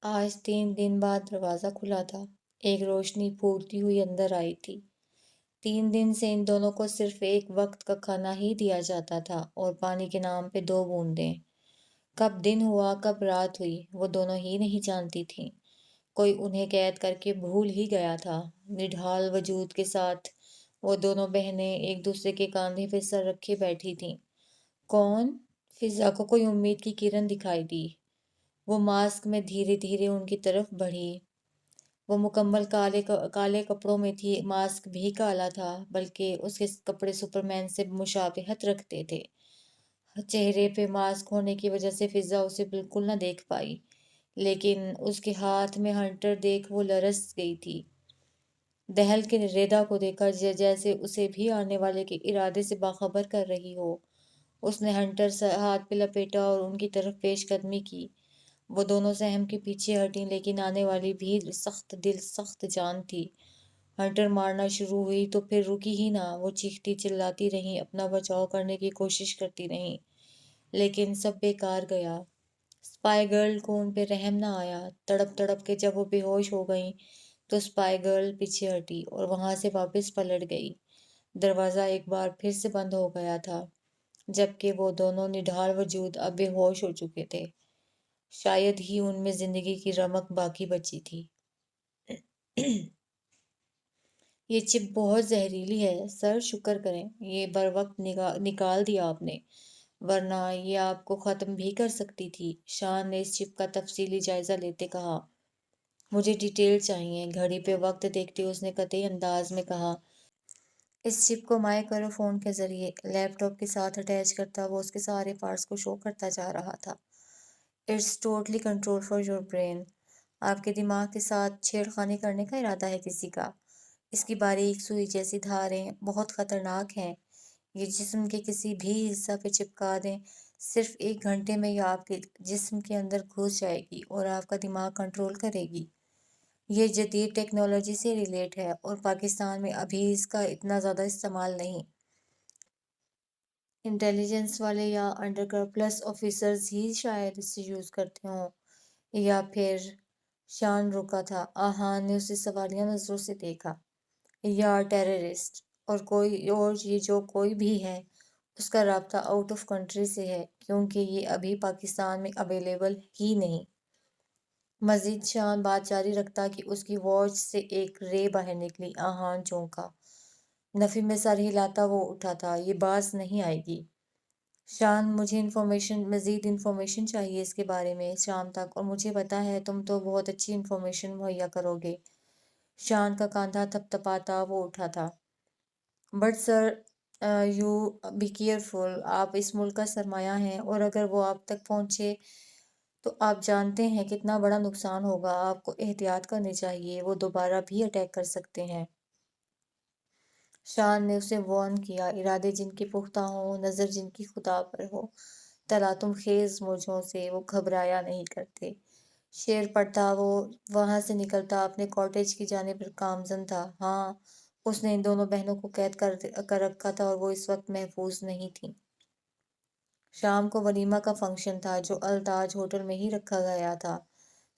آج 3 دن بعد دروازہ کھلا تھا۔ ایک روشنی پھوٹتی ہوئی اندر آئی تھی۔ 3 دن سے ان دونوں کو صرف ایک وقت کا کھانا ہی دیا جاتا تھا اور پانی کے نام پہ 2 بوندیں۔ کب دن ہوا کب رات ہوئی وہ دونوں ہی نہیں جانتی تھیں۔ کوئی انہیں قید کر کے بھول ہی گیا تھا۔ نڈھال وجود کے ساتھ وہ دونوں بہنیں ایک دوسرے کے کاندھے پہ سر رکھے بیٹھی تھیں۔ کون؟ فضا کو کوئی امید کی کرن دکھائی دی۔ وہ ماسک میں دھیرے دھیرے ان کی طرف بڑھی۔ وہ مکمل کالے کپڑوں میں تھی۔ ماسک بھی کالا تھا، بلکہ اس کے کپڑے سپرمین سے مشابہت رکھتے تھے۔ چہرے پہ ماسک ہونے کی وجہ سے فضا اسے بالکل نہ دیکھ پائی، لیکن اس کے ہاتھ میں ہنٹر دیکھ وہ لرز گئی تھی۔ دہل کے ریدا کو دیکھا جیسے اسے بھی آنے والے کے ارادے سے باخبر کر رہی ہو۔ اس نے ہنٹر ہاتھ پہ لپیٹا اور ان کی طرف پیش قدمی کی۔ وہ دونوں سہم کے پیچھے ہٹیں، لیکن آنے والی بھی سخت دل سخت جان تھی۔ ہنٹر مارنا شروع ہوئی تو پھر رکی ہی نہ۔ وہ چیختی چلاتی رہیں، اپنا بچاؤ کرنے کی کوشش کرتی رہیں، لیکن سب بیکار گیا۔ سپائی گرل کو ان پہ رحم نہ آیا۔ تڑپ تڑپ کے جب وہ بے ہوش ہو گئیں تو سپائی گرل پیچھے ہٹی اور وہاں سے واپس پلٹ گئی۔ دروازہ ایک بار پھر سے بند ہو گیا تھا، جبکہ وہ دونوں نڈھال وجود اب بے ہوش ہو چکے تھے۔ شاید ہی ان میں زندگی کی رمق باقی بچی تھی۔ یہ چپ بہت زہریلی ہے سر، شکر کریں یہ بروقت نکال دیا آپ نے، ورنہ یہ آپ کو ختم بھی کر سکتی تھی۔ شان نے اس چپ کا تفصیلی جائزہ لیتے کہا۔ مجھے ڈیٹیل چاہیے۔ گھڑی پہ وقت دیکھتے اس نے قطعی انداز میں کہا۔ اس چپ کو مائکرو فون کے ذریعے لیپ ٹاپ کے ساتھ اٹیچ کرتا وہ اس کے سارے پارٹس کو شو کرتا جا رہا تھا۔ It's totally control for your brain. آپ کے دماغ کے ساتھ چھیڑ خانی کرنے کا ارادہ ہے کسی کا؟ اس کی باریک سوئی جیسی دھاریں بہت خطرناک ہیں۔ یہ جسم کے کسی بھی حصہ پہ چپکا دیں، صرف 1 گھنٹے میں یہ آپ کے جسم کے اندر گھس جائے گی اور آپ کا دماغ کنٹرول کرے گی۔ یہ جدید ٹیکنالوجی سے ریلیٹ ہے اور پاکستان میں ابھی اس کا اتنا زیادہ استعمال نہیں۔ انٹیلیجنس والے یا انڈر پلس آفیسرز ہی شاید اسے یوز کرتے ہوں، یا پھر… شان رکا تھا۔ آہان نے اسے سوالیہ نظروں سے دیکھا۔ یا ٹیررسٹ، اور یہ جو کوئی بھی ہے اس کا رابطہ آؤٹ آف کنٹری سے ہے، کیونکہ یہ ابھی پاکستان میں اویلیبل ہی نہیں۔ مزید شان بات جاری رکھتا کہ اس کی واچ سے ایک رے باہر نکلی۔ آہان چونکا۔ نفی میں سر ہلاتا وہ اٹھا تھا۔ یہ باز نہیں آئے گی۔ شان، مجھے مزید انفارمیشن چاہیے اس کے بارے میں شام تک، اور مجھے پتا ہے تم تو بہت اچھی انفارمیشن مہیا کرو گے۔ شان کا کاندھا تھپ تھپاتا وہ اٹھا تھا۔ But sir, you be careful. آپ اس ملک کا سرمایہ ہیں، اور اگر وہ آپ تک پہنچے تو آپ جانتے ہیں کتنا بڑا نقصان ہوگا۔ آپ کو احتیاط کرنی چاہیے، وہ دوبارہ بھی اٹیک کر سکتے ہیں۔ شان نے اسے وارن کیا۔ ارادے جن کے پختہ ہوں، نظر جن کی خدا پر ہو، تلاطم خیز موجوں سے وہ گھبرایا نہیں کرتے۔ شعر پڑھتا وہ وہاں سے نکلتا، اپنے کاٹیج کی جانب گامزن تھا۔ ہاں، اس نے ان دونوں بہنوں کو قید کر رکھا تھا اور وہ اس وقت محفوظ نہیں تھیں۔ شام کو ولیمہ کا فنکشن تھا جو التاج ہوٹل میں ہی رکھا گیا تھا۔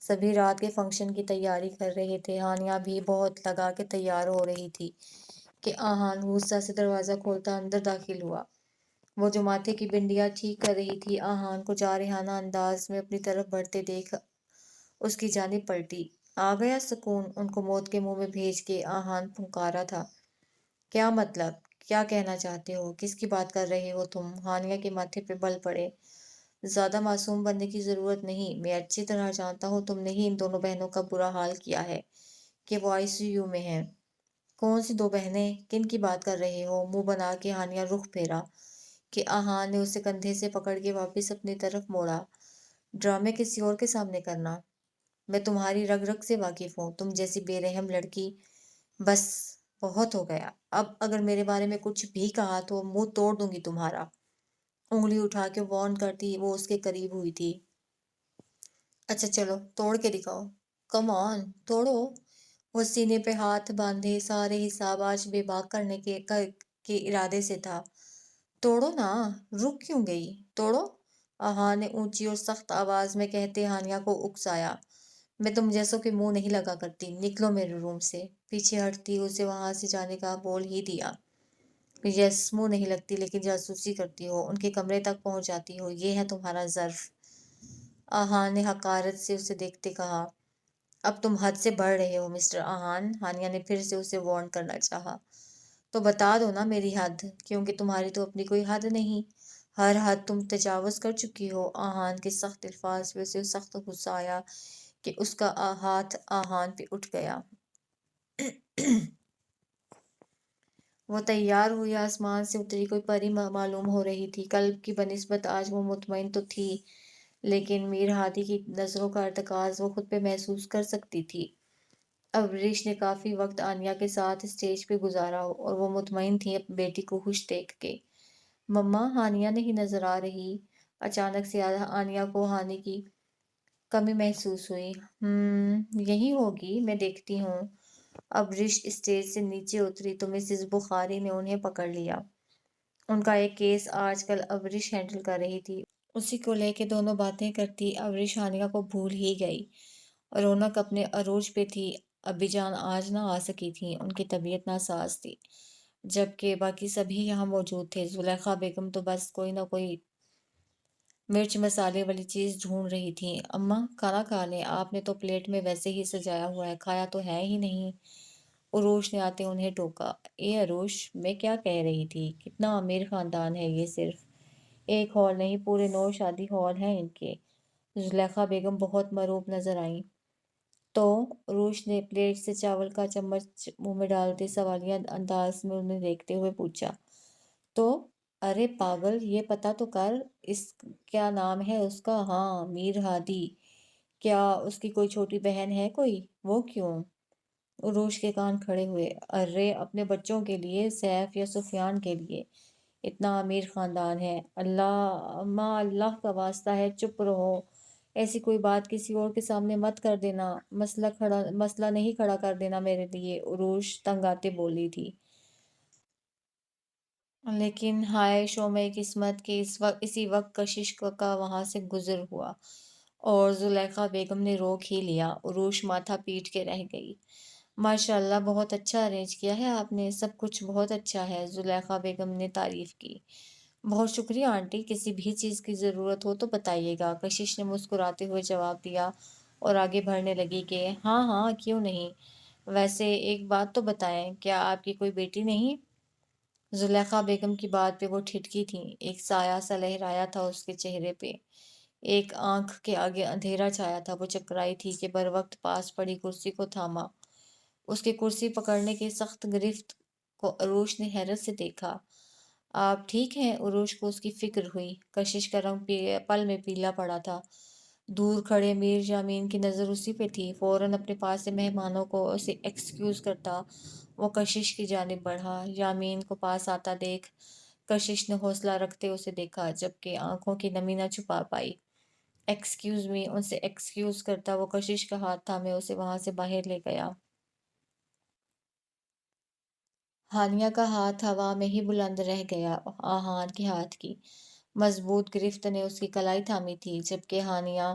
سبھی رات کے فنکشن کی تیاری کر رہے تھے۔ ہانیہ بھی بہت لگا کے تیار ہو رہی تھی کہ آہان غصہ سے دروازہ کھولتا اندر داخل ہوا۔ وہ جو ماتھے کی بندیاں ٹھیک کر رہی تھی، آہان کو جارحانہ انداز میں اپنی طرف بڑھتے دیکھ اس کی جانب پلٹی۔ آ گیا سکون؟ ان کو موت کے منہ میں بھیج کے آہان پھنکارا تھا۔ کیا مطلب؟ کیا کہنا چاہتے ہو؟ کس کی بات کر رہے ہو تم؟ ہانیہ کے ماتھے پہ بل پڑے۔ زیادہ معصوم بننے کی ضرورت نہیں، میں اچھی طرح جانتا ہوں تم نے ہی ان دونوں بہنوں کا برا حال کیا ہے کہ وہ ICU میں ہیں۔ کون سی 2 بہنیں؟ کن کی بات کر رہے ہو؟ منہ بنا کے ہانیہ رخ پھیرا کہ آہان نے اسے کندھے سے پکڑ کے واپس اپنی طرف موڑا۔ ڈرامے کسی اور کے سامنے کرنا۔ میں تمہاری رگ رگ سے واقف ہوں، تم جیسی بے رحم لڑکی۔ بس بہت ہو گیا، اب اگر میرے بارے میں کچھ بھی کہا تو منہ توڑ دوں گی تمہارا۔ انگلی اٹھا کے وارن کرتی وہ اس کے قریب ہوئی تھی۔ اچھا چلو توڑ کے دکھاؤ، کم آن توڑو۔ وہ سینے پہ ہاتھ باندھے سارے حساب آج بے باک کرنے کے ارادے سے تھا۔ توڑو نا، رک کیوں گئی؟ توڑو، آہا نے اونچی اور سخت آواز میں کہتے ہانیہ کو اکسایا۔ میں تم جیسوں کے منہ نہیں لگا کرتی، نکلو میرے روم سے۔ پیچھے ہٹتی اسے وہاں سے جانے کا بول ہی دیا۔ یس، منہ نہیں لگتی لیکن جاسوسی کرتی ہو، ان کے کمرے تک پہنچ جاتی ہو، یہ ہے تمہارا ظرف۔ آہان نے حقارت سے اسے دیکھتے کہا۔ اب تم حد سے بڑھ رہے ہو مسٹر آہان، ہانیہ نے پھر سے اسے وارن کرنا چاہا۔ تو بتا دو نا میری حد، کیونکہ تمہاری تو اپنی کوئی حد نہیں، ہر حد تم تجاوز کر چکی ہو۔ آہان کے سخت الفاظ پہ اسے سخت غصہ آیا کہ اس کا ہاتھ آہان پہ اٹھ گیا۔ وہ تیار ہوئی، آسمان سے اتری کوئی پری معلوم ہو رہی تھی۔ کل کی بنسبت آج وہ مطمئن تو تھی، لیکن میر ہادی کی نظروں کا ارتکاز وہ خود پہ محسوس کر سکتی تھی۔ ابریش نے کافی وقت آنیا کے ساتھ اسٹیج پہ گزارا اور وہ مطمئن تھی اپنی بیٹی کو خوش دیکھ کے۔ مما، ہانیہ نہیں نظر آ رہی؟ اچانک سے آنیا کو ہانی کی کمی محسوس ہوئی۔ یہی ہوگی، میں دیکھتی ہوں۔ ابریش اسٹیج سے نیچے اتری تو مسز بخاری نے انہیں پکڑ لیا۔ ان کا ایک کیس آج کل ابریش ہینڈل کر رہی تھی، اسی کو لے کے دونوں باتیں کرتی۔ ابریش ہانیہ کو بھول ہی گئی، رونق اپنے عروج پہ تھی۔ ابی جان آج نہ آ سکی تھیں، ان کی طبیعت ناساز تھی، جبکہ باقی سبھی یہاں موجود تھے۔ زلیخا بیگم تو بس کوئی نہ کوئی مرچ مسالے والی چیز ڈھونڈ رہی تھیں۔ اماں، کھانا کھا لیں، آپ نے تو پلیٹ میں ویسے ہی سجایا ہوا ہے، کھایا تو ہے ہی نہیں۔ عروش نے آتے انہیں ٹوکا۔ اے عروش، میں کیا کہہ رہی تھی، کتنا امیر خاندان ہے یہ، صرف ایک ہال نہیں، پورے 9 شادی ہال ہیں ان کے۔ زلیخا بیگم بہت مرعوب نظر آئیں۔ تو عروش نے پلیٹ سے چاول کا چمچ منہ میں ڈالتے سوالیہ انداز میں انہیں دیکھتے ہوئے پوچھا۔ تو ارے پاگل، یہ پتا تو کر، اس کیا نام ہے اس کا؟ ہاں، میر ہادی۔ کیا اس کی کوئی چھوٹی بہن ہے کوئی؟ وہ کیوں؟ عروش کے کان کھڑے ہوئے۔ ارے اپنے بچوں کے لیے، سیف یا سفیان کے لیے۔ اتنا امیر خاندان ہے۔ اللہ ماں، اللہ کا واسطہ ہے چپ رہو، ایسی کوئی بات کسی اور کے سامنے مت کر دینا، مسئلہ نہیں کھڑا کر دینا میرے لیے، عروش تنگ آتے بولی تھی۔ لیکن ہائے شومِ قسمت کہ اسی وقت کشش کا وہاں سے گزر ہوا اور زلیخا بیگم نے روک ہی لیا۔ عروش ماتھا پیٹ کے رہ گئی۔ ماشاءاللہ، بہت اچھا ارینج کیا ہے آپ نے، سب کچھ بہت اچھا ہے، زلیخا بیگم نے تعریف کی۔ بہت شکریہ آنٹی، کسی بھی چیز کی ضرورت ہو تو بتائیے گا، کشش نے مسکراتے ہوئے جواب دیا اور آگے بڑھنے لگی کہ ہاں ہاں کیوں نہیں۔ ویسے ایک بات تو بتائیں، کیا آپ کی کوئی بیٹی نہیں؟ زلیخا بیگم کی بات پہ وہ ٹھٹکی تھیں، ایک سایہ سا لہرایا تھا اس کے چہرے پہ، ایک آنکھ کے آگے اندھیرا چھایا تھا۔ وہ چکرائی تھی کہ بروقت پاس پڑی کرسی کو تھاما۔ اس کی کرسی پکڑنے کی سخت گرفت کو عروش نے حیرت سے دیکھا۔ آپ ٹھیک ہیں؟ عروش کو اس کی فکر ہوئی، کشش کا رنگ پل میں پیلا پڑا تھا۔ دور کھڑے میر یامین کی نظر اسی پہ تھی، فوراً اپنے پاس سے مہمانوں کو اسے ایکسکیوز کرتا وہ کشش کی جانب بڑھا۔ یامین کو پاس آتا دیکھ کشش نے حوصلہ رکھتے اسے دیکھا، جبکہ آنکھوں کی نمی نہ چھپا پائی۔ ایکسکیوز می، ان سے ایکسکیوز کرتا وہ کشش کا ہاتھ تھامے اسے وہاں سے باہر لے گیا۔ ہانیہ کا ہاتھ ہوا میں ہی بلند رہ گیا، آہان کے ہاتھ کی مضبوط گرفت نے اس کی کلائی تھامی تھی، جبکہ ہانیہ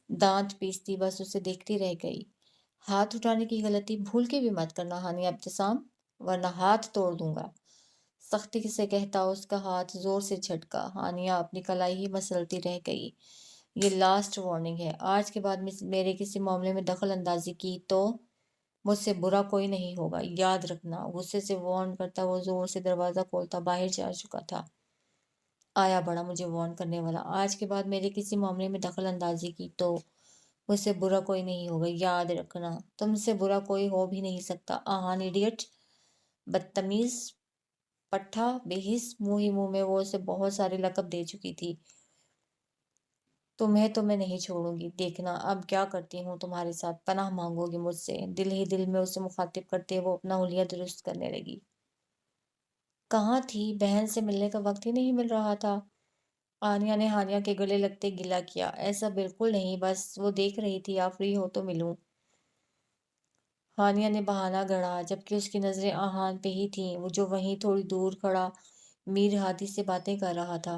دانت پیستی بس اسے دیکھتی رہ گئی۔ ہاتھ اٹھانے کی غلطی بھول کے بھی مت کرنا ہانیہ ابتسام، ورنہ ہاتھ توڑ دوں گا، سختی سے کہتا اس کا ہاتھ زور سے جھٹکا۔ ہانیہ اپنی کلائی ہی مسلتی رہ گئی۔ یہ لاسٹ وارننگ ہے، آج کے بعد میرے کسی معاملے میں دخل اندازی کی تو مجھ سے برا کوئی نہیں ہوگا، یاد رکھنا۔ غصے سے وارن کرتا وہ زور سے دروازہ کھولتا باہر جا چکا تھا۔ آیا بڑا مجھے وارن کرنے والا، آج کے بعد میرے کسی معاملے میں دخل اندازی کی تو مجھ سے برا کوئی نہیں ہوگا، یاد رکھنا۔ تم سے برا کوئی ہو بھی نہیں سکتا، آہان ایڈیٹ، بدتمیز، پٹھا، بے حس۔ منہ ہی منہ میں وہ اسے بہت سارے لقب دے چکی تھی۔ تمہیں تو میں نہیں چھوڑوں گی، دیکھنا اب کیا کرتی ہوں تمہارے ساتھ، پناہ مانگو گی مجھ سے۔ دل ہی دل میں اسے مخاطب کرتے وہ اپنا حلیہ درست کرنے لگی۔ کہاں تھی؟ بہن سے ملنے کا وقت ہی نہیں مل رہا تھا۔ آنیا نے ہانیہ کے گلے لگتے گلا کیا۔ ایسا بالکل نہیں، بس وہ دیکھ رہی تھی آپ فری ہو تو ملوں۔ ہانیہ نے بہانہ گھڑا، جبکہ اس کی نظریں آہان پہ ہی تھیں، وہ جو وہیں تھوڑی دور کھڑا میر ہادی سے باتیں کر رہا تھا۔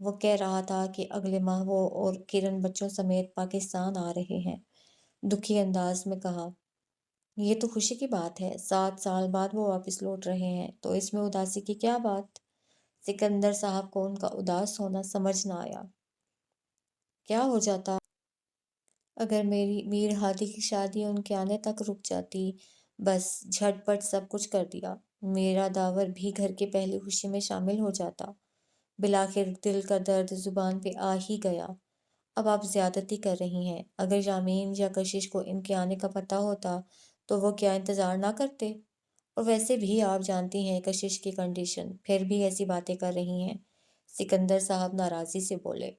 وہ کہہ رہا تھا کہ اگلے ماہ وہ اور کرن بچوں سمیت پاکستان آ رہے ہیں۔ دکھی انداز میں کہا، یہ تو خوشی کی بات ہے، 7 سال بعد وہ واپس لوٹ رہے ہیں، تو اس میں اداسی کی کیا بات؟ سکندر صاحب کو ان کا اداس ہونا سمجھ نہ آیا۔ کیا ہو جاتا اگر میری میر ہادی کی شادی ان کے آنے تک رک جاتی؟ بس جھٹ پٹ سب کچھ کر دیا، میرا داور بھی گھر کی پہلی خوشی میں شامل ہو جاتا۔ بالآخر دل کا درد زبان پہ آ ہی گیا۔ اب آپ زیادتی کر رہی ہیں، اگر یامین یا کشش کو ان کے آنے کا پتہ ہوتا تو وہ کیا انتظار نہ کرتے؟ اور ویسے بھی آپ جانتی ہیں کشش کی کنڈیشن، پھر بھی ایسی باتیں کر رہی ہیں۔ سکندر صاحب ناراضی سے بولے،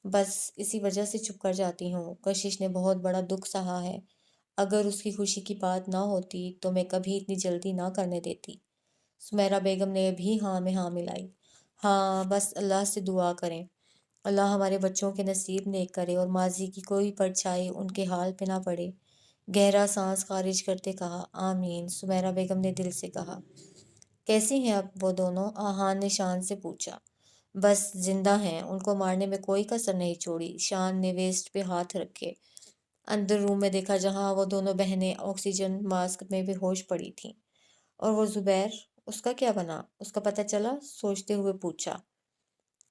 بس اسی وجہ سے چپ کر جاتی ہوں، کشش نے بہت بڑا دکھ سہا ہے، اگر اس کی خوشی کی بات نہ ہوتی تو میں کبھی اتنی جلدی نہ کرنے دیتی۔ سمیرہ بیگم نے بھی ہاں میں ہاں ملائی۔ ہاں بس اللہ سے دعا کریں، اللہ ہمارے بچوں کے نصیب نیک کرے اور ماضی کی کوئی پرچھائی ان کے حال پہ نہ پڑے۔ گہرا سانس خارج کرتے کہا، آمین۔ سمیرہ بیگم نے دل سے کہا، کیسی ہیں اب وہ دونوں؟ آہان نے شان سے پوچھا۔ بس زندہ ہیں، ان کو مارنے میں کوئی کسر نہیں چھوڑی۔ شان نے ویسٹ پہ ہاتھ رکھے اندر روم میں دیکھا جہاں وہ دونوں بہنیں آکسیجن ماسک میں بے ہوش پڑی تھیں۔ اور وہ زبیر، اس کا کیا بنا؟ اس کا پتہ چلا؟ سوچتے ہوئے پوچھا۔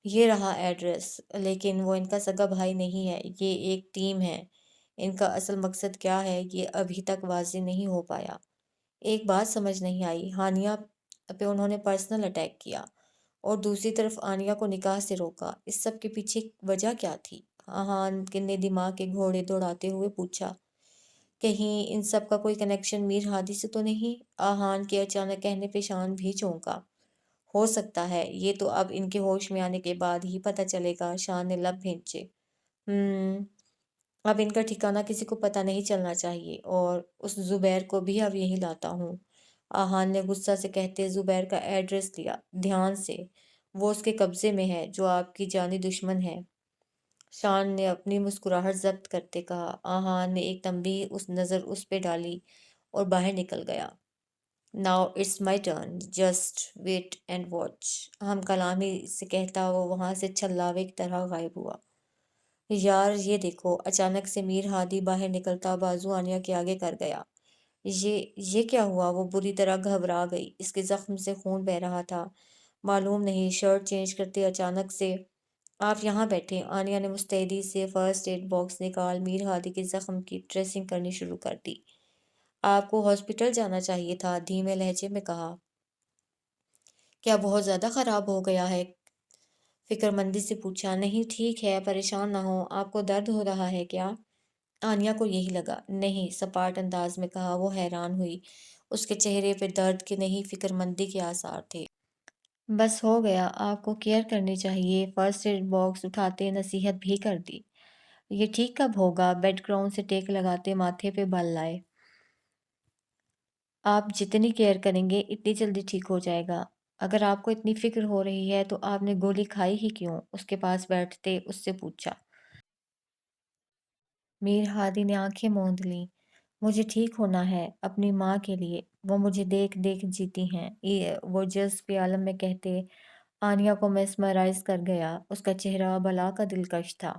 یہ رہا ایڈریس، لیکن وہ ان کا سگا بھائی نہیں ہے، یہ ایک ٹیم ہے۔ ان کا اصل مقصد کیا ہے یہ ابھی تک واضح نہیں ہو پایا۔ ایک بات سمجھ نہیں آئی، ہانیہ پہ انہوں نے پرسنل اٹیک کیا اور دوسری طرف آنیہ کو نکاح سے روکا، اس سب کے پیچھے وجہ کیا تھی؟ آہان نے دماغ کے گھوڑے دوڑاتے ہوئے پوچھا۔ کہیں ان سب کا کوئی کنیکشن میر ہادی سے تو نہیں؟ آہان کے اچانک کہنے پہ شان بھی چونکا۔ ہو سکتا ہے، یہ تو اب ان کے ہوش میں آنے کے بعد ہی پتہ چلے گا، شان نے لب بھینچے۔ اب ان کا ٹھکانہ کسی کو پتہ نہیں چلنا چاہیے، اور اس زبیر کو بھی اب یہی لاتا ہوں۔ آہان نے غصہ سے کہتے زبیر کا ایڈریس لیا، دھیان سے، وہ اس کے قبضے میں ہے جو آپ کی جانی دشمن ہے۔ شان نے اپنی مسکراہٹ ضبط کرتے کہا۔ آہان نے ایک تنبیہ اس نظر اس پہ ڈالی اور باہر نکل گیا۔ Now it's my turn, just wait and watch, ہم کلامی سے کہتا وہ وہاں سے چھلاوے کی طرح غائب ہوا۔ یار یہ دیکھو، اچانک سے میر ہادی باہر نکلتا بازو آنیہ کے آگے کر گیا۔ یہ کیا ہوا؟ وہ بری طرح گھبرا گئی، اس کے زخم سے خون بہہ رہا تھا، معلوم نہیں۔ شرٹ چینج کرتے اچانک سے، آپ یہاں بیٹھے۔ آنیہ نے مستعدی سے فرسٹ ایڈ باکس نکال میر ہادی کے زخم کی ڈریسنگ کرنی شروع کر دی۔ آپ کو ہاسپٹل جانا چاہیے تھا، دھیمے لہجے میں کہا۔ کیا بہت زیادہ خراب ہو گیا ہے؟ فکر مندی سے پوچھا۔ نہیں ٹھیک ہے، پریشان نہ ہو، آپ کو درد ہو رہا ہے کیا؟ آنیہ کو یہی لگا۔ نہیں، سپاٹ انداز میں کہا۔ وہ حیران ہوئی، اس کے چہرے پہ درد کے نہیں فکر مندی کے آثار تھے۔ بس ہو گیا، آپ کو کیئر کرنی چاہیے۔ فرسٹ ایڈ باکس اٹھاتے نصیحت بھی کر دی۔ یہ ٹھیک کب ہوگا؟ بیڈ گراؤنڈ سے ٹیک لگاتے ماتھے پہ بل لائے۔ آپ جتنی کیئر کریں گے اتنی جلدی ٹھیک ہو جائے گا۔ اگر آپ کو اتنی فکر ہو رہی ہے تو آپ نے گولی کھائی ہی کیوں؟ اس کے پاس بیٹھتے اس سے پوچھا۔ میر ہادی نے آنکھیں موند لیں۔ مجھے ٹھیک ہونا ہے، اپنی ماں کے لیے، وہ مجھے دیکھ دیکھ جیتی ہیں، وہ جذب عالم میں کہتے۔ آنیہ کو میسمرائز کر گیا، اس کا چہرہ بلا کا دلکش تھا،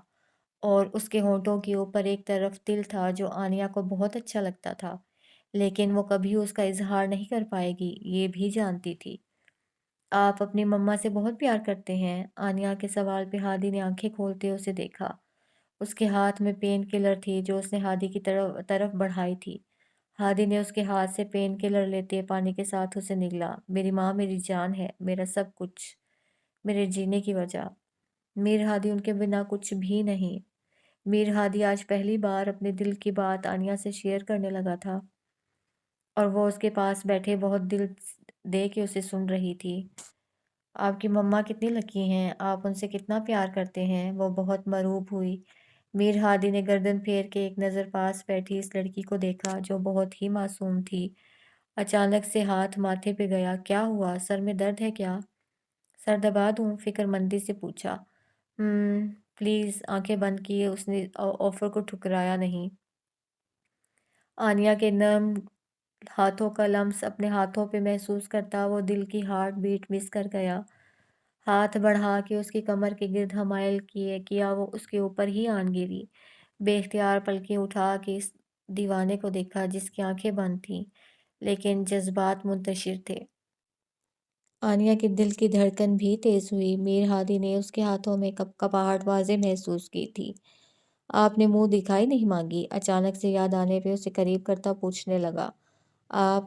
اور اس کے ہونٹوں کے اوپر ایک طرف تل تھا جو آنیہ کو بہت اچھا لگتا تھا، لیکن وہ کبھی اس کا اظہار نہیں کر پائے گی، یہ بھی جانتی تھی۔ آپ اپنی مما سے بہت پیار کرتے ہیں؟ آنیہ کے سوال پہ ہادی نے آنکھیں کھولتے اسے دیکھا۔ اس کے ہاتھ میں پین کلر تھی جو اس نے ہادی کی طرف بڑھائی تھی۔ ہادی نے اس کے ہاتھ سے پین کلر لیتے پانی کے ساتھ اسے نگلا۔ میری ماں میری جان ہے، میرا سب کچھ، میرے جینے کی وجہ۔ میر ہادی ان کے بنا کچھ بھی نہیں۔ میر ہادی آج پہلی بار اپنے دل کی بات آنیہ سے شیئر کرنے لگا تھا، اور وہ اس کے پاس بیٹھے بہت دل دے کے اسے سن رہی تھی۔ آپ کی مما کتنی لکی ہیں، آپ ان سے کتنا پیار کرتے ہیں۔ وہ بہت مرعوب ہوئی۔ میر ہادی نے گردن پھیر کے ایک نظر پاس بیٹھی اس لڑکی کو دیکھا جو بہت ہی معصوم تھی۔ اچانک سے ہاتھ ماتھے پہ گیا۔ کیا ہوا؟ سر میں درد ہے کیا؟ سر دبا دوں؟ فکر مندی سے پوچھا۔ پلیز۔ آنکھیں بند کیے اس نے آفر کو ٹھکرایا نہیں۔ آنیہ کے نرم ہاتھوں کا لمس اپنے ہاتھوں پہ محسوس کرتا وہ دل کی ہارٹ بیٹ مس کر گیا۔ ہاتھ بڑھا کے اس کی کمر کے گرد حمائل کیا وہ اس کے اوپر ہی آن گری۔ بے اختیار پلکیں اٹھا کے اس دیوانے کو دیکھا جس کی آنکھیں بند تھیں لیکن جذبات منتشر تھے۔ آنیہ کے دل کی دھڑکن بھی تیز ہوئی۔ میر ہادی نے اس کے ہاتھوں میں کپاہٹ واضح محسوس کی تھی۔ آپ نے منہ دکھائی نہیں مانگی؟ اچانک سے یاد آنے پہ اسے قریب کرتا پوچھنے لگا۔ آپ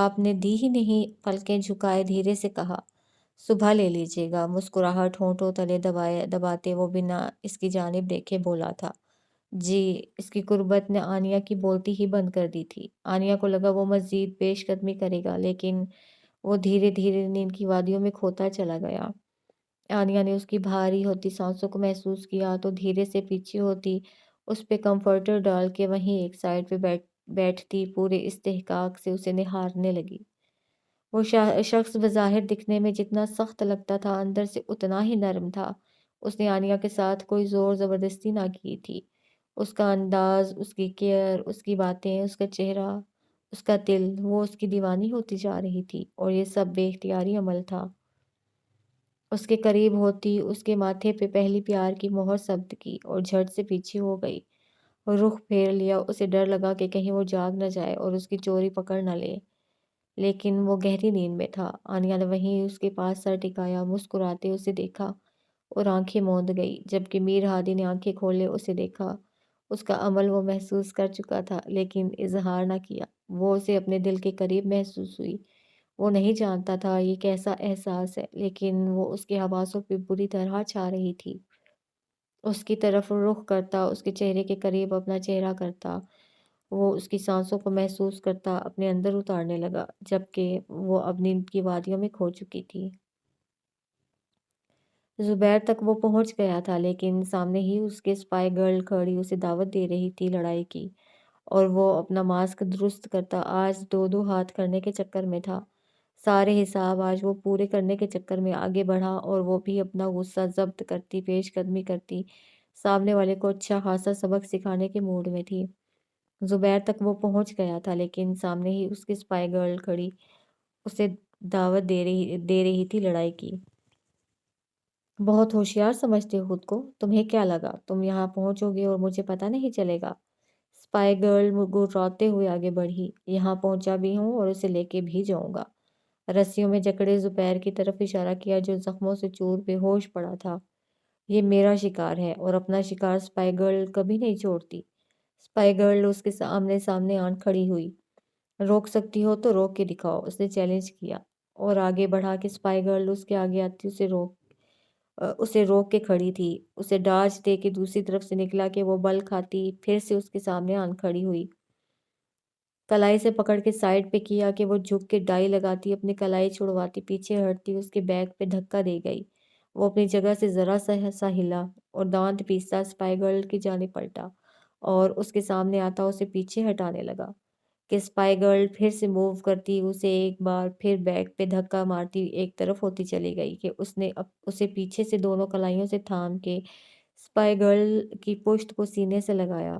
آپ نے دی ہی نہیں، پلکیں جھکائے دھیرے سے کہا۔ صبح لے لیجیے گا، مسکراہٹ ہونٹوں تلے دباتے وہ بنا اس کی جانب دیکھے بولا تھا۔ جی، اس کی قربت نے آنیہ کی بولتی ہی بند کر دی تھی۔ آنیہ کو لگا وہ مزید پیش قدمی کرے گا لیکن وہ دھیرے دھیرے نیند کی وادیوں میں کھوتا چلا گیا۔ آنیہ نے اس کی بھاری ہوتی سانسوں کو محسوس کیا تو دھیرے سے پیچھے ہوتی اس پہ کمفرٹر ڈال کے وہیں ایک سائڈ پہ بیٹھتی پورے استحقاق سے اسے نہارنے لگی۔ وہ شخص بظاہر دکھنے میں جتنا سخت لگتا تھا اندر سے اتنا ہی نرم تھا۔ اس نے آنیہ کے ساتھ کوئی زور زبردستی نہ کی تھی۔ اس کا انداز، اس کی کیئر، اس کی باتیں، اس کا چہرہ، اس کا دل، وہ اس کی دیوانی ہوتی جا رہی تھی اور یہ سب بے اختیاری عمل تھا۔ اس کے قریب ہوتی اس کے ماتھے پہ پہلی پیار کی مہر ثبت کی اور جھٹ سے پیچھے ہو گئی۔ رخ پھیر لیا، اسے ڈر لگا کہ کہیں وہ جاگ نہ جائے اور اس کی چوری پکڑ نہ لے، لیکن وہ گہری نیند میں تھا۔ آنیہ نے وہیں اس کے پاس سر ٹکایا، مسکراتے اسے دیکھا اور آنکھیں موند گئی، جبکہ میر ہادی نے آنکھیں کھولے اسے دیکھا۔ اس کا عمل وہ محسوس کر چکا تھا لیکن اظہار نہ کیا۔ وہ اسے اپنے دل کے قریب محسوس ہوئی۔ وہ نہیں جانتا تھا یہ کیسا احساس ہے لیکن وہ اس کے حواسوں پہ بری طرح چھا رہی تھی۔ اس کی طرف رخ کرتا، اس کے چہرے کے قریب اپنا چہرہ کرتا، وہ اس کی سانسوں کو محسوس کرتا اپنے اندر اتارنے لگا، جبکہ وہ اب نیند کی وادیوں میں کھو چکی تھی۔ زبیر تک وہ پہنچ گیا تھا لیکن سامنے ہی اس کے سپائی گرل کھڑی اسے دعوت دے رہی تھی لڑائی کی، اور وہ اپنا ماسک درست کرتا آج دو ہاتھ کرنے کے چکر میں تھا۔ سارے حساب آج وہ پورے کرنے کے چکر میں آگے بڑھا اور وہ بھی اپنا غصہ ضبط کرتی پیش قدمی کرتی سامنے والے کو اچھا خاصا سبق سکھانے کے موڈ میں تھی۔ زبیر تک وہ پہنچ گیا تھا لیکن سامنے ہی اس کی سپائی گرل کھڑی اسے دعوت دے رہی تھی لڑائی کی۔ بہت ہوشیار سمجھتے ہو خود کو، تمہیں کیا لگا تم یہاں پہنچو گے اور مجھے پتہ نہیں چلے گا؟ سپائی گرل گھبراتے ہوئے آگے بڑھی۔ یہاں پہنچا بھی ہوں اور اسے لے کے بھی جاؤں گا۔ رسیوں میں جکڑے زبیر کی طرف اشارہ کیا جو زخموں سے چور بے ہوش پڑا تھا۔ یہ میرا شکار ہے اور اپنا شکار سپائی گرل کبھی نہیں چھوڑتی۔ سپائی گرل اس کے سامنے آن کھڑی ہوئی۔ روک سکتی ہو تو روک کے دکھاؤ، اس نے چیلنج کیا اور آگے بڑھا کہ سپائی گرل اس کے آگے آتی اسے روک کے کھڑی تھی۔ اسے ڈاج دے کے دوسری طرف سے نکلا کہ وہ بل کھاتی پھر سے اس کے سامنے آن کھڑی ہوئی۔ کلائی سے پکڑ کے سائڈ پہ کیا کہ وہ جھک کے ڈائی لگاتی اپنی کلائی چھڑواتی پیچھے ہٹتی اس کے بیک پہ دھکا دے گئی۔ وہ اپنی جگہ سے ذرا سا ہلا اور دانت پیستا سپائی گرل کی جانب پلٹا اور اس کے سامنے آتا اسے پیچھے ہٹانے لگا کہ سپائی گرل پھر سے موو کرتی اسے ایک بار پھر بیک پہ دھکا مارتی ایک طرف ہوتی چلی گئی کہ اس نے اسے پیچھے سے دونوں کلائیوں سے تھام کے سپائی گرل کی پشت کو سینے سے لگایا۔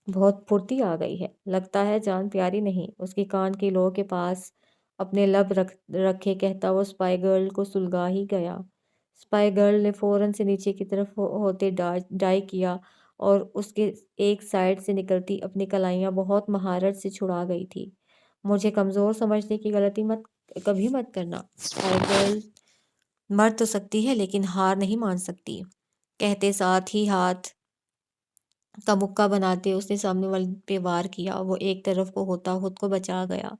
بہت پھرتی آ گئی ہے، لگتا ہے جان پیاری نہیں، اس کی کان کی لو کے پاس اپنے لب رکھے کہتا وہ سپائی گرل کو سلگا ہی گیا۔ سپائی گرل نے فوراً سے نیچے کی طرف ہوتے ڈائی کیا اور اس کے ایک سائڈ سے نکلتی اپنی کلائیاں بہت مہارت سے چھڑا گئی تھی۔ مجھے کمزور سمجھنے کی غلطی کبھی مت کرنا۔ سپائی گرل مر تو سکتی ہے لیکن ہار نہیں مان سکتی، کہتے ساتھ ہی ہاتھ کا مکہ بناتے اس نے سامنے والے پہ وار کیا۔ وہ ایک طرف کو ہوتا خود کو بچا گیا۔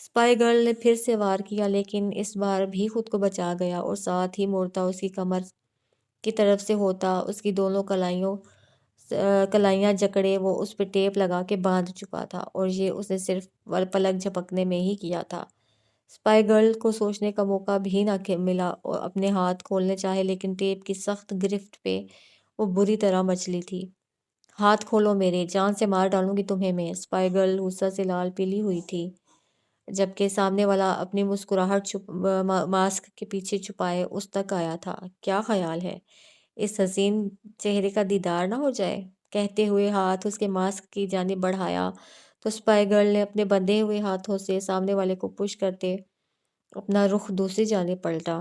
سپائی گرل نے پھر سے وار کیا لیکن اس بار بھی خود کو بچا گیا اور ساتھ ہی مڑتا اس کی کمر کی طرف سے ہوتا اس کی دونوں کلائیاں جکڑے وہ اس پہ ٹیپ لگا کے باندھ چکا تھا اور یہ اس نے صرف پلک جھپکنے میں ہی کیا تھا۔ سپائی گرل کو سوچنے کا موقع بھی نہ ملا اور اپنے ہاتھ کھولنے چاہے لیکن ٹیپ کی سخت گرفت پہ وہ بری طرح مچلی تھی۔ ہاتھ کھولو میرے، جان سے مار ڈالوں گی تمہیں میں۔ سپائی گرل غصہ سے لال پیلی ہوئی تھی جبکہ سامنے والا اپنی مسکراہٹ ماسک کے پیچھے چھپائے اس تک آیا تھا۔ کیا خیال ہے اس حسین چہرے کا دیدار نہ ہو جائے؟ کہتے ہوئے ہاتھ اس کے ماسک کی جانب بڑھایا تو سپائی گرل نے اپنے بندھے ہوئے ہاتھوں سے سامنے والے کو پش کرتے اپنا رخ دوسری جانب پلٹا۔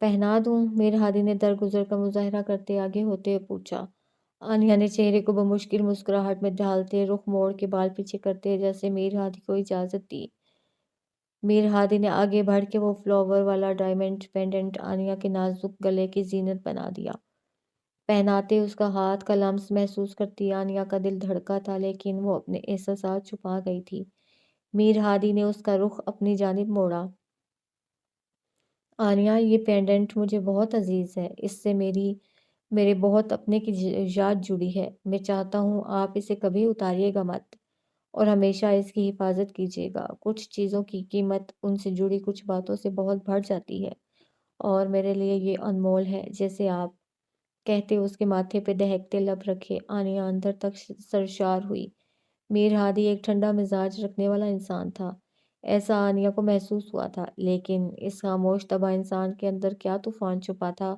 پہنا دوں؟ میر ہادی نے درگزر کا مظاہرہ کرتے آگے ہوتے ہوئے پوچھا۔ آنیا نے چہرے کو بمشکل مسکراہٹ میں ڈھالتے رخ موڑ کے بال پیچھے کرتے جیسے میر ہادی کو اجازت دی۔ میر ہادی نے آگے بڑھ کے وہ فلاور والا ڈائمنڈ پینڈنٹ آنیا کے نازک گلے کی زینت بنا دیا۔ پہناتے اس کا ہاتھ کا لمس محسوس کرتی آنیا کا دل دھڑکا تھا، لیکن وہ اپنے احساسات چھپا گئی تھی۔ میر ہادی نے اس کا رخ اپنی جانب موڑا۔ آنیا، یہ پینڈنٹ مجھے بہت عزیز ہے، اس سے میرے بہت اپنے کی یاد جڑی ہے۔ میں چاہتا ہوں آپ اسے کبھی اتاریے گا مت اور ہمیشہ اس کی حفاظت کیجیے گا۔ کچھ چیزوں کی قیمت ان سے جڑی کچھ باتوں سے بہت بڑھ جاتی ہے اور میرے لیے یہ انمول ہے۔ جیسے آپ کہتے اس کے ماتھے پہ دہکتے لب رکھے آنیا اندر تک سرشار ہوئی۔ میر ہادی ایک ٹھنڈا مزاج رکھنے والا انسان تھا، ایسا آنیا کو محسوس ہوا تھا، لیکن اس خاموش طبع انسان کے اندر کیا طوفان چھپا تھا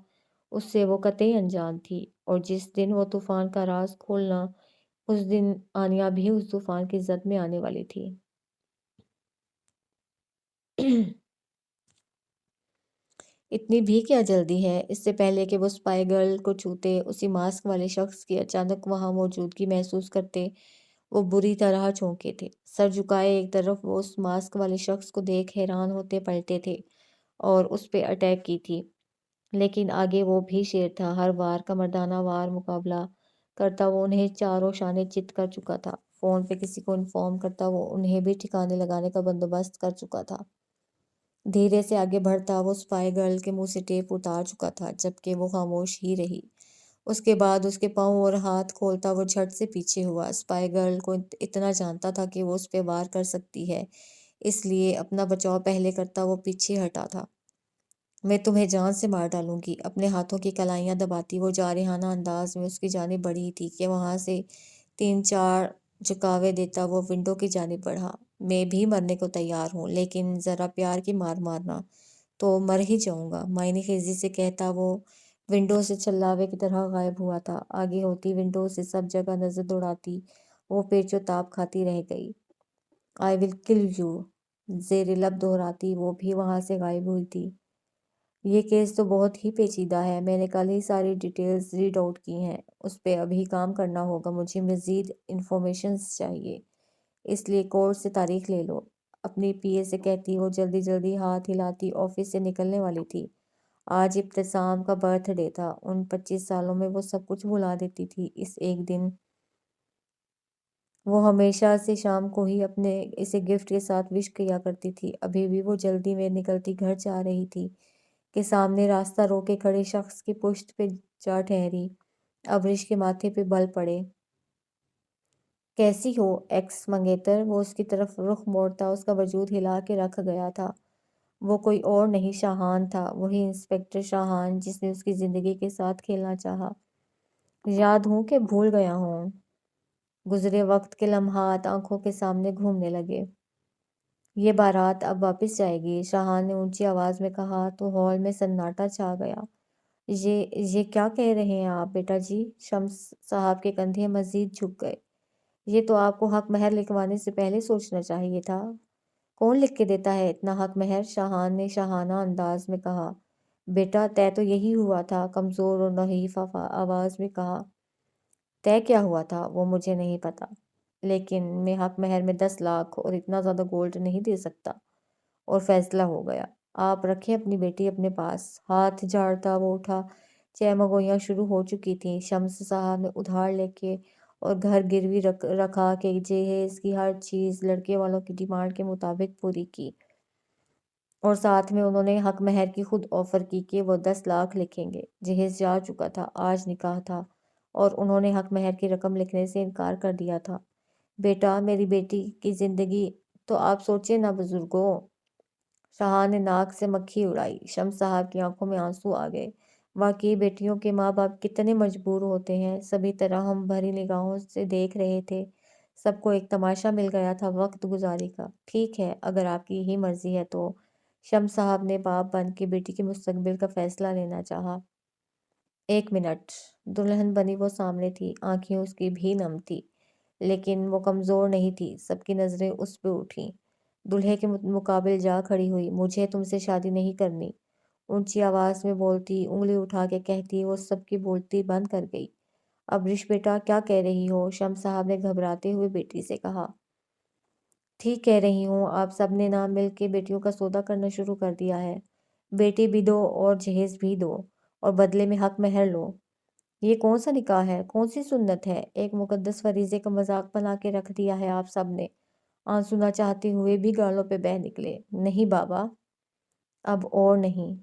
اس سے وہ قطعی انجان تھی، اور جس دن وہ طوفان کا راز کھولنا اس دن آنیا بھی اس طوفان کی زد میں آنے والی تھی۔ اتنی بھی کیا جلدی ہے؟ اس سے پہلے کہ وہ اسپائی گرل کو چھوتے، اسی ماسک والے شخص کی اچانک وہاں موجودگی محسوس کرتے، وہ بری طرح چونکے تھے۔ سر جھکائے ایک طرف وہ اس ماسک والے شخص کو دیکھ حیران ہوتے پلٹے تھے اور اس پہ اٹیک کی تھی، لیکن آگے وہ بھی شیر تھا۔ ہر وار کا مردانہ وار مقابلہ کرتا وہ انہیں چاروں شانے چت کر چکا تھا، فون پہ کسی کو انفارم کرتا وہ انہیں بھی ٹھکانے لگانے کا بندوبست کر چکا تھا۔ دھیرے سے آگے بڑھتا وہ اسپائی گرل کے منہ سے ٹیپ اتار چکا تھا، جبکہ وہ خاموش ہی رہی۔ اس کے بعد اس کے پاؤں اور ہاتھ کھولتا وہ جھٹ سے پیچھے ہوا۔ اسپائی گرل کو اتنا جانتا تھا کہ وہ اس پہ وار کر سکتی ہے، اس لیے اپنا بچاؤ پہلے کرتا وہ پیچھے ہٹا تھا۔ میں تمہیں جان سے مار ڈالوں گی، اپنے ہاتھوں کی کلائیاں دباتی وہ جارحانہ انداز میں اس کی جانب بڑھی تھی کہ وہاں سے 3-4 جھکاوے دیتا وہ ونڈو کی جانب بڑھا۔ میں بھی مرنے کو تیار ہوں، لیکن ذرا پیار کی مار مارنا تو مر ہی جاؤں گا، معنی خیزی سے کہتا وہ ونڈو سے چھلاوے کی طرح غائب ہوا تھا۔ آگے ہوتی ونڈو سے سب جگہ نظر دوڑاتی وہ پیچ و تاب کھاتی رہ گئی۔ آئی ول کل یو، زیر لب دہراتی وہ بھی وہاں سے غائب ہوئی تھی۔ یہ کیس تو بہت ہی پیچیدہ ہے، میں نے کل ہی ساری ڈیٹیلز ریڈ آؤٹ کی ہیں، اس پہ ابھی کام کرنا ہوگا، مجھے مزید انفارمیشنز چاہیے، اس لیے کورٹ سے تاریخ لے لو، اپنی پی اے سے کہتی وہ جلدی جلدی ہاتھ ہلاتی آفس سے نکلنے والی تھی۔ آج ابتسام کا برتھ ڈے تھا، ان 25 سالوں میں وہ سب کچھ بھلا دیتی تھی، اس ایک دن وہ ہمیشہ سے شام کو ہی اپنے اسے گفٹ کے ساتھ وش کیا کرتی تھی۔ ابھی بھی وہ جلدی میں نکلتی گھر جا رہی تھی کہ سامنے راستہ روکے کھڑے شخص کی پشت پہ جا ٹھہری۔ ابرش کے ماتھے پہ بل پڑے۔ کیسی ہو ایکس منگیتر؟ وہ اس کی طرف رخ موڑتا اس کا وجود ہلا کے رکھ گیا تھا۔ وہ کوئی اور نہیں، شاہان تھا، وہی انسپکٹر شاہان جس نے اس کی زندگی کے ساتھ کھیلنا چاہا۔ یاد ہوں کہ بھول گیا ہوں؟ گزرے وقت کے لمحات آنکھوں کے سامنے گھومنے لگے۔ یہ بارات اب واپس جائے گی، شاہان نے اونچی آواز میں کہا تو ہال میں سناٹا چھا گیا۔ یہ کیا کہہ رہے ہیں آپ بیٹا جی؟ شمس صاحب کے کندھے مزید جھک گئے۔ یہ تو آپ کو حق مہر لکھوانے سے پہلے سوچنا چاہیے تھا۔ کون لکھ کے دیتا ہے اتنا حق مہر؟ شاہان نے شاہانہ انداز میں کہا۔ بیٹا طے تو یہی ہوا تھا، کمزور اور نحیف آواز میں کہا۔ طے کیا ہوا تھا وہ مجھے نہیں پتا، لیکن میں حق مہر میں 10 لاکھ اور اتنا زیادہ گولڈ نہیں دے سکتا۔ اور فیصلہ ہو گیا۔ آپ رکھیں اپنی بیٹی اپنے پاس۔ ہاتھ جھاڑتا وہ اٹھا، چہمگوئیاں شروع ہو چکی تھیں۔ شمس صاحب نے ادھار لے کے اور گھر گروی رکھا کہ جہیز کی ہر چیز لڑکے والوں کی ڈیمانڈ کے مطابق پوری کی، اور ساتھ میں انہوں نے حق مہر کی خود آفر کی کہ وہ 10 لاکھ لکھیں گے۔ جہیز جا چکا تھا، آج نکاح تھا، اور انہوں نے حق مہر کی رقم لکھنے سے انکار کر دیا تھا۔ بیٹا، میری بیٹی کی زندگی تو آپ سوچیں نا بزرگوں۔ شاہان نے ناک سے مکھی اڑائی۔ شمس صاحب کی آنکھوں میں آنسو آ گئے۔ واقعی بیٹیوں کے ماں باپ کتنے مجبور ہوتے ہیں، سبھی طرح ہم بھری نگاہوں سے دیکھ رہے تھے، سب کو ایک تماشا مل گیا تھا وقت گزاری کا۔ ٹھیک ہے، اگر آپ کی یہی مرضی ہے تو۔ شمس صاحب نے باپ بن کے بیٹی کے مستقبل کا فیصلہ لینا چاہا۔ ایک منٹ۔ دلہن بنی وہ سامنے تھی، آنکھیں اس کی بھی نم تھی، لیکن وہ کمزور نہیں تھی۔ سب کی نظریں اس پہ اٹھیں۔ دولہے کے مقابل جا کھڑی ہوئی۔ مجھے تم سے شادی نہیں کرنی۔ اونچی آواز میں بولتی، انگلی اٹھا کے کہتی، وہ سب کی بولتی بند کر گئی۔ ابریش بیٹا کیا کہہ رہی ہو؟ شمس صاحب نے گھبراتے ہوئے بیٹی سے کہا۔ ٹھیک کہہ رہی ہوں، آپ سب نے نہ مل کے بیٹیوں کا سودا کرنا شروع کر دیا ہے۔ بیٹی بھی دو اور جہیز بھی دو اور بدلے میں حق مہر لو۔ یہ کون سا نکاح ہے؟ کون سی سنت ہے؟ ایک مقدس فریضے کا مذاق بنا کے رکھ دیا ہے آپ سب نے۔ آنسو نہ چاہتے ہوئے بھی گالوں پہ بہہ نکلے۔ نہیں بابا، اب اور نہیں۔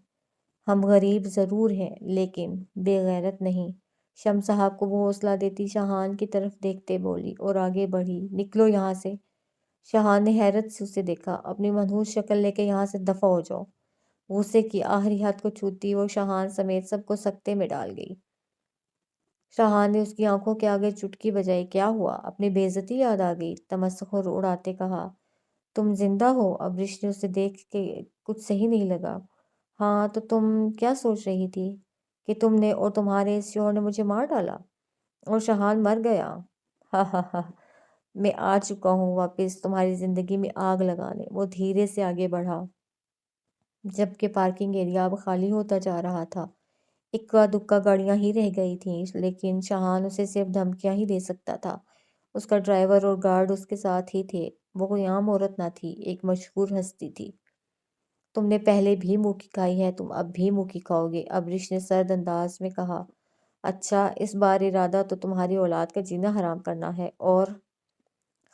ہم غریب ضرور ہیں لیکن بے غیرت نہیں۔ شمس صاحب کو وہ حوصلہ دیتی شاہان کی طرف دیکھتے بولی اور آگے بڑھی، نکلو یہاں سے۔ شاہان نے حیرت سے اسے دیکھا۔ اپنی منحوس شکل لے کے یہاں سے دفع ہو جاؤ۔ غصے کی آخری حد کو چھوتی وہ شاہان سمیت سب کو سکتے میں ڈال گئی۔ شاہان نے اس کی آنکھوں کے آگے چٹکی بجائی۔ کیا ہوا؟ اپنی بے عزتی یاد آ گئی؟ تمسخر اڑاتے کہا۔ تم زندہ ہو؟ ابریش نے اسے دیکھ کے کچھ صحیح نہیں لگا۔ ہاں تو تم کیا سوچ رہی تھی؟ کہ تم نے اور تمہارے اس شوہر نے مجھے مار ڈالا اور شاہان مر گیا؟ ہا ہا ہا، میں آ چکا ہوں واپس تمہاری زندگی میں آگ لگانے۔ وہ دھیرے سے آگے بڑھا جبکہ پارکنگ ایریا اب خالی ہوتا جا رہا تھا۔ اکا دکا گاڑیاں ہی رہ گئی تھیں لیکن شاہان اسے صرف دھمکیاں ہی دے سکتا تھا۔ اس کا ڈرائیور اور گارڈ اس کے ساتھ ہی تھے۔ وہ کوئی عام عورت نہ تھی، ایک مشہور ہستی تھی۔ تم نے پہلے بھی منہ کی کھائی ہے، تم اب بھی منہ کی کھاؤ گے، ابریش نے سرد انداز میں کہا۔ اچھا، اس بار ارادہ تو تمہاری اولاد کا جینا حرام کرنا ہے اور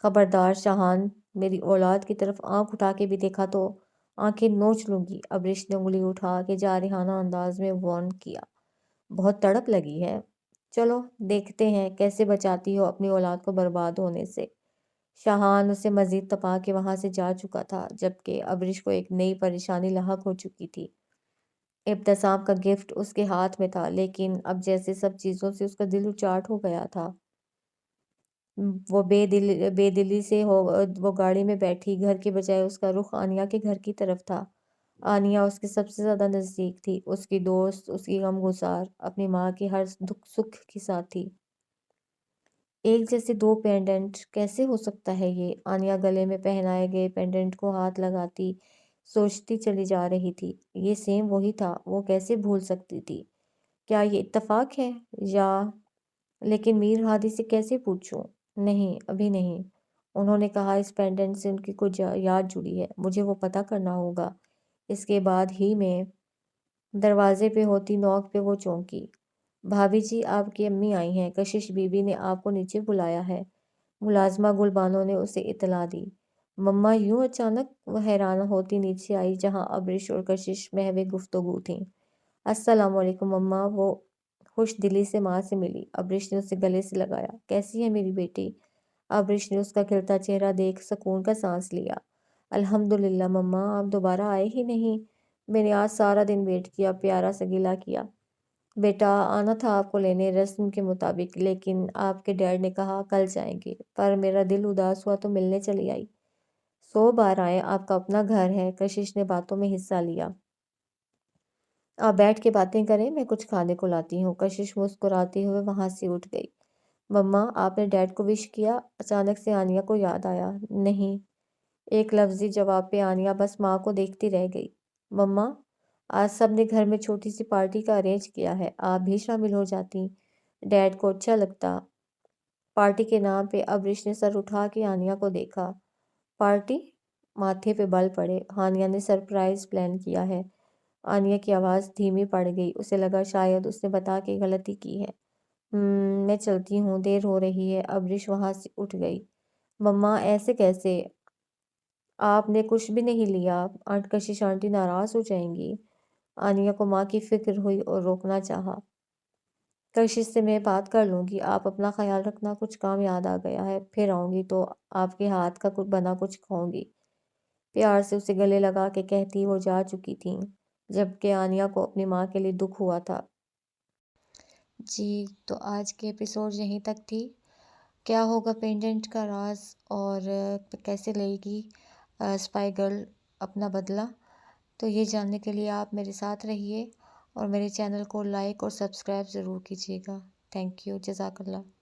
خبردار شاہان، میری اولاد کی طرف آنکھ اٹھا کے بھی دیکھا تو آنکھیں نوچ لوں گی، ابریش نے انگلی اٹھا کے جارحانہ انداز میں وارن کیا۔ بہت تڑپ لگی ہے؟ چلو دیکھتے ہیں کیسے بچاتی ہو اپنی اولاد کو برباد ہونے سے۔ شاہان اسے مزید تپا کے وہاں سے جا چکا تھا جبکہ ابریش کو ایک نئی پریشانی لاحق ہو چکی تھی۔ ابتسام کا گفٹ اس کے ہاتھ میں تھا لیکن اب جیسے سب چیزوں سے اس کا دل اچاٹ ہو گیا تھا۔ وہ بے دلی سے وہ گاڑی میں بیٹھی، گھر کے بجائے اس کا رخ آنیا کے گھر کی طرف تھا۔ آنیا اس کے سب سے زیادہ نزدیک تھی، اس کی دوست، اس کی غمگسار، اپنی ماں کے ہر دکھ سکھ کی ساتھی۔ ایک جیسے دو پینڈنٹ کیسے ہو سکتا ہے یہ؟ آنیا گلے میں پہنائے گئے پینڈنٹ کو ہاتھ لگاتی سوچتی چلی جا رہی تھی۔ یہ سیم وہی تھا، وہ کیسے بھول سکتی تھی؟ کیا یہ اتفاق ہے یا؟ لیکن میر ہادی سے کیسے پوچھوں؟ نہیں، ابھی نہیں۔ انہوں نے کہا اس پینڈنٹ سے ان کی کچھ یاد جڑی ہے، مجھے وہ پتہ کرنا ہوگا۔ اس کے بعد ہی میں دروازے پہ ہوتی نوک پہ وہ چونکی۔ بھابھی جی، آپ کی امی آئی ہیں، کشش بی بی نے آپ کو نیچے بلایا ہے، ملازمہ گل بانو نے اسے اطلاع دی۔ مما یوں اچانک؟ وہ حیران ہوتی نیچے آئی جہاں ابریش اور کشش محو گفتگو تھیں۔ السلام علیکم مما، وہ خوش دلی سے ماں سے ملی۔ ابریش نے اسے گلے سے لگایا۔ کیسی ہے میری بیٹی؟ ابریش نے اس کا کھلتا چہرہ دیکھ سکون کا سانس لیا۔ الحمدللہ مما، آپ دوبارہ آئے ہی نہیں، میں نے آج سارا دن ویٹ کیا، پیارا سا گلہ کیا۔ بیٹا آنا تھا آپ کو لینے رسم کے مطابق، لیکن آپ کے ڈیڈ نے کہا کل جائیں گے، پر میرا دل اداس ہوا تو ملنے چلی آئی۔ 100 بار آئیں، آپ کا اپنا گھر ہے۔ کشش نے باتوں میں حصہ لیا۔ آپ بیٹھ کے باتیں کریں، میں کچھ کھانے کو لاتی ہوں۔ کشش مسکراتے ہوئے وہاں سے اٹھ گئی۔ مما، آپ نے ڈیڈ کو وش کیا؟ اچانک سے آنیا کو یاد آیا۔ نہیں۔ ایک لفظی جواب پہ آنیا بس ماں کو دیکھتی رہ گئی۔ مما، آج سب نے گھر میں چھوٹی سی پارٹی کا ارینج کیا ہے، آپ بھی شامل ہو جاتی، ڈیڈ کو اچھا لگتا۔ پارٹی کے نام پہ ابریش نے سر اٹھا کے آنیا کو دیکھا۔ پارٹی؟ ماتھے پہ بل پڑے۔ آنیا نے سرپرائز پلان کیا ہے۔ آنیا کی آواز دھیمی پڑ گئی، اسے لگا شاید اس نے بتا کے غلطی کی ہے۔ میں چلتی ہوں، دیر ہو رہی ہے۔ ابریش وہاں سے اٹھ گئی۔ مما ایسے کیسے؟ آپ نے کچھ بھی نہیں لیا، کشش آنٹی ناراض ہو جائیں گی۔ آنیا کو ماں کی فکر ہوئی اور روکنا چاہا۔ کشش سے میں بات کر لوں گی، آپ اپنا خیال رکھنا، کچھ کام یاد آ گیا ہے، پھر آؤں گی تو آپ کے ہاتھ کا بنا کچھ کھاؤں گی، پیار سے اسے گلے لگا کے کہتی وہ جا چکی تھیں، جبکہ آنیا کو اپنی ماں کے لیے دکھ ہوا تھا۔ جی تو آج کے ایپیسوڈ یہیں تک تھی۔ کیا ہوگا پینڈنٹ کا راز اور کیسے لے گی اسپائی گرل اپنا بدلہ؟ تو یہ جاننے کے لیے آپ میرے ساتھ رہیے اور میرے چینل کو لائک اور سبسکرائب ضرور کیجیے گا۔ تھینک یو، جزاک اللہ۔